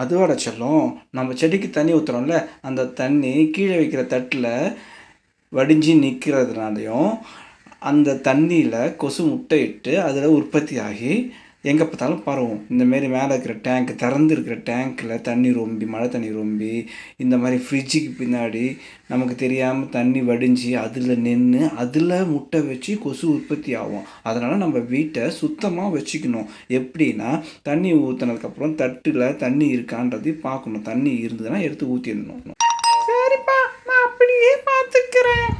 அதுவாட செல்லம், நம்ம செடிக்கு தண்ணி ஊற்றுறோம்ல, அந்த தண்ணி கீழே வைக்கிற தட்டில் வடிஞ்சு நிற்கிறதுனாலையும் அந்த தண்ணியில் கொசு முட்டையிட்டு அதில் உற்பத்தி ஆகி எங்கே பார்த்தாலும் பரவும். இந்தமாரி மேலே இருக்கிற டேங்க், திறந்து இருக்கிற டேங்க்கில் தண்ணி ரொம்பி, மழை தண்ணி ரொம்பி, இந்த மாதிரி ஃப்ரிட்ஜுக்கு பின்னாடி நமக்கு தெரியாமல் தண்ணி வடிஞ்சு அதில் நின்று அதில் முட்டை வச்சு கொசு உற்பத்தி ஆகும். அதனால் நம்ம வீட்டை சுத்தமாக வச்சுக்கணும். எப்படின்னா, தண்ணி ஊற்றினதுக்கப்புறம் தட்டில் தண்ணி இருக்கான்றது பார்க்கணும். தண்ணி இருந்ததுன்னா எடுத்து ஊற்றிடணும். சரிப்பா, நான் அப்படியே பார்த்துக்கிறேன்.